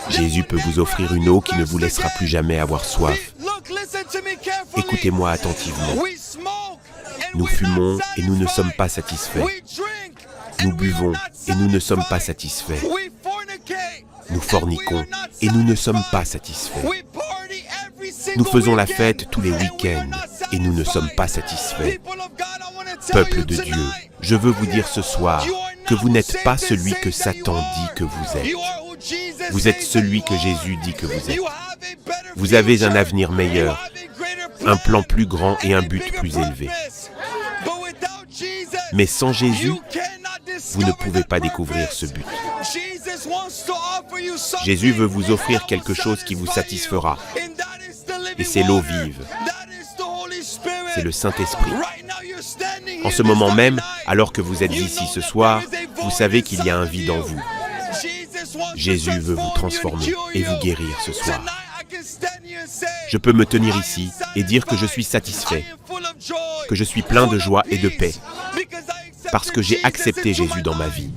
Jésus peut vous offrir une eau qui ne vous laissera plus jamais avoir soif. Écoutez-moi attentivement. Nous fumons et nous ne sommes pas satisfaits. Nous buvons et nous ne sommes pas satisfaits. Nous forniquons et nous ne sommes pas satisfaits. Nous faisons la fête tous les week-ends et nous ne sommes pas satisfaits. Peuple de Dieu, je veux vous dire ce soir que vous n'êtes pas celui que Satan dit que vous êtes. Vous êtes celui que Jésus dit que vous êtes. Vous avez un avenir meilleur, un plan plus grand et un but plus élevé. Mais sans Jésus, vous ne pouvez pas découvrir ce but. Jésus veut vous offrir quelque chose qui vous satisfera. Et c'est l'eau vive. C'est le Saint-Esprit. En ce moment même, alors que vous êtes ici ce soir, vous savez qu'il y a un vide en vous. Jésus veut vous transformer et vous guérir ce soir. Je peux me tenir ici et dire que je suis satisfait, que je suis plein de joie et de paix, parce que j'ai accepté Jésus dans ma vie.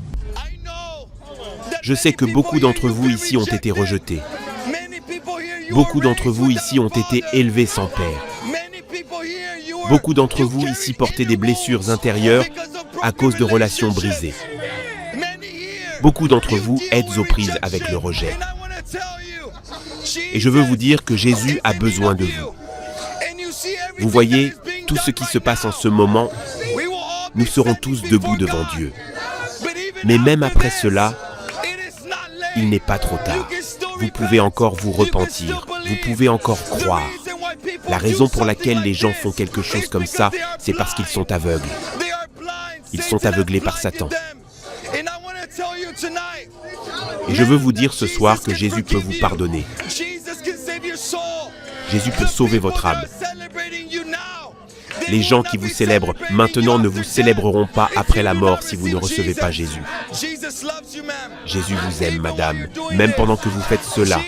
Je sais que beaucoup d'entre vous ici ont été rejetés. Beaucoup d'entre vous ici ont été élevés sans père. Beaucoup d'entre vous ici portaient des blessures intérieures à cause de relations brisées. Beaucoup d'entre vous êtes aux prises avec le rejet. Et je veux vous dire que Jésus a besoin de vous. Vous voyez, tout ce qui se passe en ce moment, nous serons tous debout devant Dieu. Mais même après cela, il n'est pas trop tard. Vous pouvez encore vous repentir. Vous pouvez encore croire. La raison pour laquelle les gens font quelque chose comme ça, c'est parce qu'ils sont aveugles. Ils sont aveuglés par Satan. Et je veux vous dire ce soir que Jésus peut vous pardonner. Jésus peut sauver votre âme. Les gens qui vous célèbrent maintenant ne vous célébreront pas après la mort si vous ne recevez pas Jésus. Jésus vous aime, madame, même pendant que vous faites cela.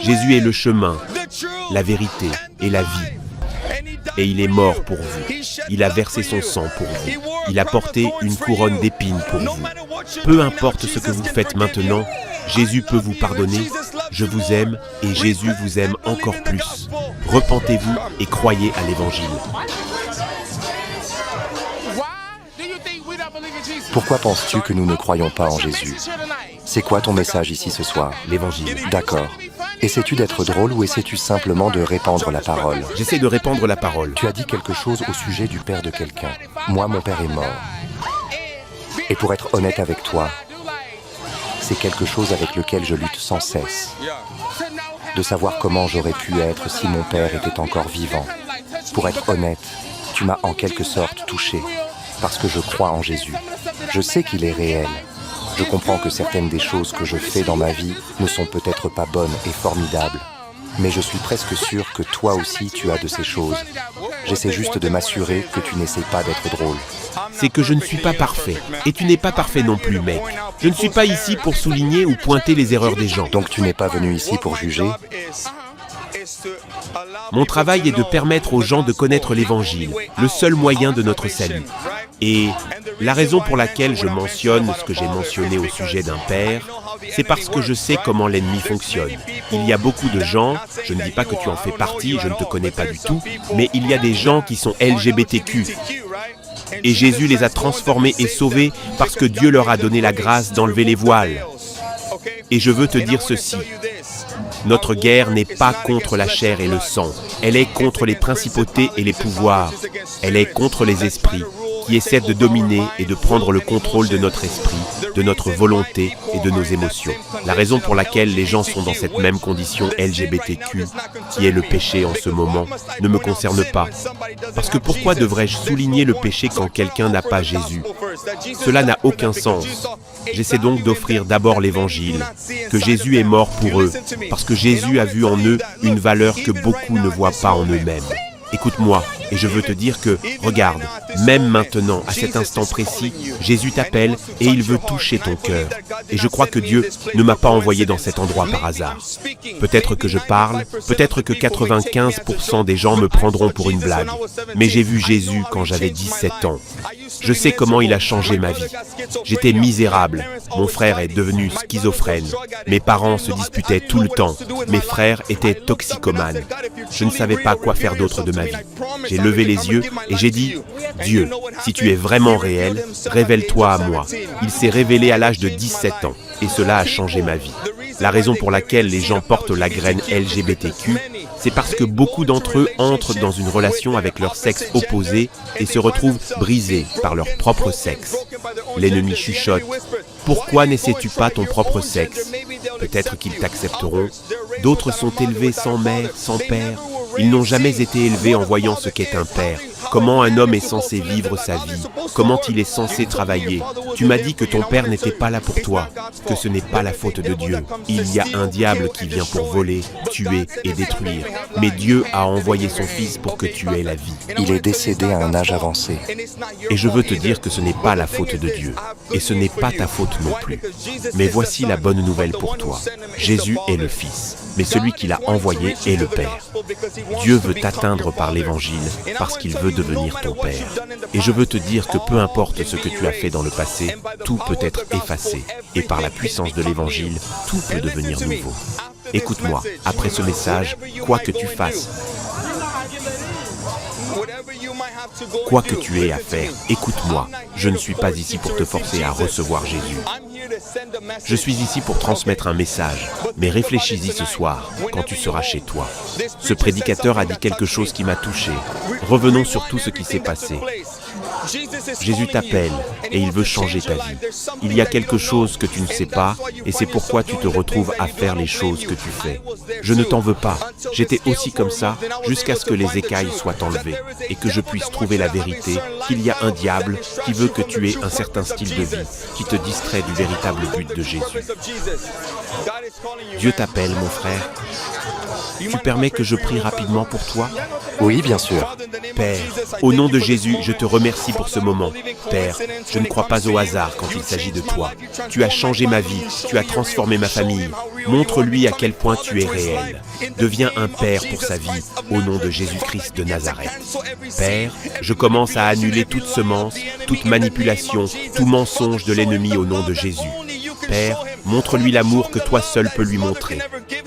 Jésus est le chemin, la vérité et la vie. Et il est mort pour vous. Il a versé son sang pour vous. Il a porté une couronne d'épines pour vous. Peu importe ce que vous faites maintenant, Jésus peut vous pardonner. Je vous aime et Jésus vous aime encore plus. Repentez-vous et croyez à l'Évangile. Pourquoi penses-tu que nous ne croyons pas en Jésus? C'est quoi ton message ici ce soir? L'Évangile. D'accord. Essaies-tu d'être drôle ou essaies-tu simplement de répandre la parole? J'essaie de répandre la parole. Tu as dit quelque chose au sujet du père de quelqu'un. Moi, mon père est mort. Et pour être honnête avec toi, c'est quelque chose avec lequel je lutte sans cesse. De savoir comment j'aurais pu être si mon père était encore vivant. Pour être honnête, tu m'as en quelque sorte touché, parce que je crois en Jésus. Je sais qu'il est réel. Je comprends que certaines des choses que je fais dans ma vie ne sont peut-être pas bonnes et formidables. Mais je suis presque sûr que toi aussi tu as de ces choses. J'essaie juste de m'assurer que tu n'essaies pas d'être drôle. C'est que je ne suis pas parfait. Et tu n'es pas parfait non plus, mec. Je ne suis pas ici pour souligner ou pointer les erreurs des gens. Donc tu n'es pas venu ici pour juger? Mon travail est de permettre aux gens de connaître l'Évangile, le seul moyen de notre salut. Et la raison pour laquelle je mentionne ce que j'ai mentionné au sujet d'un père, c'est parce que je sais comment l'ennemi fonctionne. Il y a beaucoup de gens, je ne dis pas que tu en fais partie, je ne te connais pas du tout, mais il y a des gens qui sont LGBTQ. Et Jésus les a transformés et sauvés parce que Dieu leur a donné la grâce d'enlever les voiles. Et je veux te dire ceci. Notre guerre n'est pas contre la chair et le sang. Elle est contre les principautés et les pouvoirs. Elle est contre les esprits qui essaient de dominer et de prendre le contrôle de notre esprit, de notre volonté et de nos émotions. La raison pour laquelle les gens sont dans cette même condition LGBTQ, qui est le péché en ce moment, ne me concerne pas. Parce que pourquoi devrais-je souligner le péché quand quelqu'un n'a pas Jésus? Cela n'a aucun sens. J'essaie donc d'offrir d'abord l'Évangile, que Jésus est mort pour eux, parce que Jésus a vu en eux une valeur que beaucoup ne voient pas en eux-mêmes. Écoute-moi, et je veux te dire que, regarde, même maintenant, à cet instant précis, Jésus t'appelle et il veut toucher ton cœur. Et je crois que Dieu ne m'a pas envoyé dans cet endroit par hasard. Peut-être que je parle, peut-être que 95% des gens me prendront pour une blague. Mais j'ai vu Jésus quand j'avais 17 ans. Je sais comment il a changé ma vie. J'étais misérable, Mon frère est devenu schizophrène. Mes parents se disputaient tout le temps. Mes frères étaient toxicomanes. Je ne savais pas quoi faire d'autre de ma vie. J'ai levé les yeux et j'ai dit « Dieu, si tu es vraiment réel, révèle-toi à moi. » Il s'est révélé à l'âge de 17 ans et cela a changé ma vie. La raison pour laquelle les gens portent la graine LGBTQ, c'est parce que beaucoup d'entre eux entrent dans une relation avec leur sexe opposé et se retrouvent brisés par leur propre sexe. L'ennemi chuchote « Pourquoi n'essaies-tu pas ton propre sexe ?» Peut-être qu'ils t'accepteront. D'autres sont élevés sans mère, sans père. Ils n'ont jamais été élevés en voyant ce qu'est un père. Comment un homme est censé vivre sa vie? Comment il est censé travailler? Tu m'as dit que ton père n'était pas là pour toi, que ce n'est pas la faute de Dieu. Il y a un diable qui vient pour voler, tuer et détruire. Mais Dieu a envoyé son Fils pour que tu aies la vie. Il est décédé à un âge avancé. Et je veux te dire que ce n'est pas la faute de Dieu. Et ce n'est pas ta faute non plus. Mais voici la bonne nouvelle pour toi. Jésus est le Fils, mais celui qui l'a envoyé est le Père. Dieu veut t'atteindre par l'Évangile parce qu'il veut devenir ton Père. Et je veux te dire que peu importe ce que tu as fait dans le passé, tout peut être effacé. Et par la puissance de l'Évangile, tout peut devenir nouveau. Écoute-moi, après ce message, quoi que tu fasses, quoi que tu aies à faire, écoute-moi. Je ne suis pas ici pour te forcer à recevoir Jésus. Je suis ici pour transmettre un message, mais réfléchis-y ce soir, quand tu seras chez toi. Ce prédicateur a dit quelque chose qui m'a touché. Revenons sur tout ce qui s'est passé. Jésus t'appelle et il veut changer ta vie. Il y a quelque chose que tu ne sais pas et c'est pourquoi tu te retrouves à faire les choses que tu fais. Je ne t'en veux pas. J'étais aussi comme ça jusqu'à ce que les écailles soient enlevées et que je puisse trouver la vérité, qu'il y a un diable qui veut que tu aies un certain style de vie, qui te distrait du véritable but de Jésus. Dieu t'appelle, mon frère. Tu permets que je prie rapidement pour toi? Oui, bien sûr. Père, au nom de Jésus, je te remercie pour ce moment. Père, je ne crois pas au hasard quand il s'agit de toi. Tu as changé ma vie, tu as transformé ma famille. Montre-lui à quel point tu es réel. Deviens un père pour sa vie, au nom de Jésus-Christ de Nazareth. Père, je commence à annuler toute semence, toute manipulation, tout mensonge de l'ennemi au nom de Jésus. Père, montre-lui l'amour que toi seul peux lui montrer.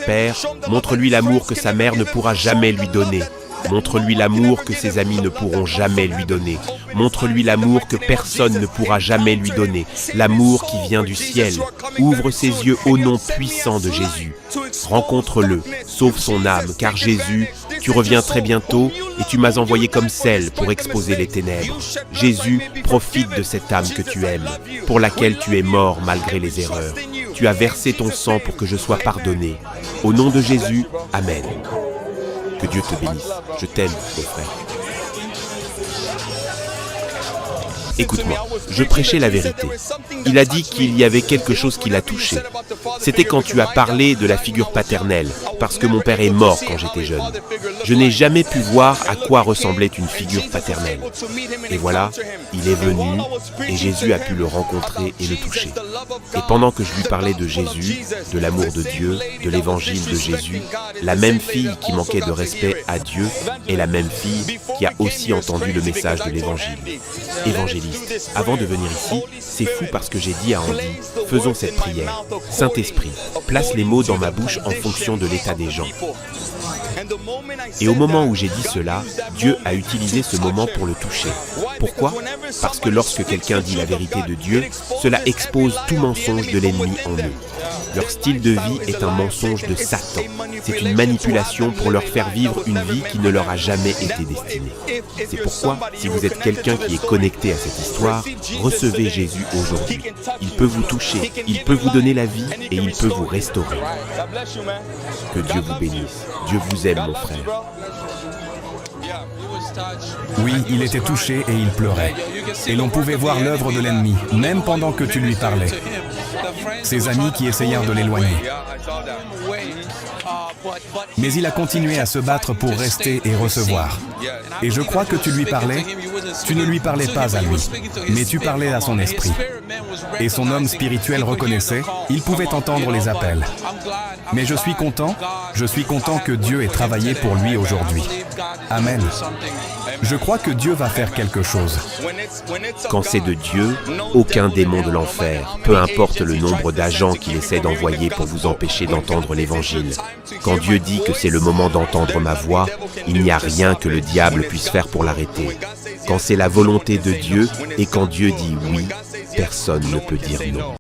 Père, montre-lui l'amour que sa mère ne pourra jamais lui donner. Montre-lui l'amour que ses amis ne pourront jamais lui donner. Montre-lui l'amour que personne ne pourra jamais lui donner. L'amour qui vient du ciel. Ouvre ses yeux au nom puissant de Jésus. Rencontre-le, sauve son âme, car Jésus, tu reviens très bientôt et tu m'as envoyé comme sel pour exposer les ténèbres. Jésus, profite de cette âme que tu aimes, pour laquelle tu es mort malgré les erreurs. Tu as versé ton sang pour que je sois pardonné. Au nom de Jésus, Amen. Que Dieu te bénisse. Je t'aime, mon frère. Écoute-moi, je prêchais la vérité. Il a dit qu'il y avait quelque chose qui l'a touché. C'était quand tu as parlé de la figure paternelle, parce que mon père est mort quand j'étais jeune. Je n'ai jamais pu voir à quoi ressemblait une figure paternelle. Et voilà, il est venu et Jésus a pu le rencontrer et le toucher. Et pendant que je lui parlais de Jésus, de l'amour de Dieu, de l'évangile de Jésus, la même fille qui manquait de respect à Dieu est la même fille qui a aussi entendu le message de l'évangile. Évangéliste. Avant de venir ici, c'est fou parce que j'ai dit à Andy, faisons cette prière. Saint-Esprit, place les mots dans ma bouche en fonction de l'état des gens. Et au moment où j'ai dit cela, Dieu a utilisé ce moment pour le toucher. Pourquoi? Parce que lorsque quelqu'un dit la vérité de Dieu, cela expose tout mensonge de l'ennemi en eux. Leur style de vie est un mensonge de Satan. C'est une manipulation pour leur faire vivre une vie qui ne leur a jamais été destinée. C'est pourquoi, si vous êtes quelqu'un qui est connecté à cette histoire, recevez Jésus aujourd'hui. Il peut vous toucher, il peut vous donner la vie et il peut vous restaurer. Que Dieu vous bénisse. Dieu vous aime, mon frère. Oui, il était touché et il pleurait. Et l'on pouvait voir l'œuvre de l'ennemi, même pendant que tu lui parlais. Ses amis qui essayèrent de l'éloigner. Mais il a continué à se battre pour rester et recevoir. Et je crois que tu lui parlais, tu ne lui parlais pas à lui, mais tu parlais à son esprit. et son homme spirituel reconnaissait, il pouvait entendre les appels. Mais je suis content que Dieu ait travaillé pour lui aujourd'hui. Amen. Je crois que Dieu va faire quelque chose. Quand c'est de Dieu, aucun démon de l'enfer, peu importe le nombre d'agents qu'il essaie d'envoyer pour vous empêcher d'entendre l'Évangile. Quand Dieu dit que c'est le moment d'entendre ma voix, il n'y a rien que le diable puisse faire pour l'arrêter. Quand c'est la volonté de Dieu et quand Dieu dit oui, personne ne peut dire non.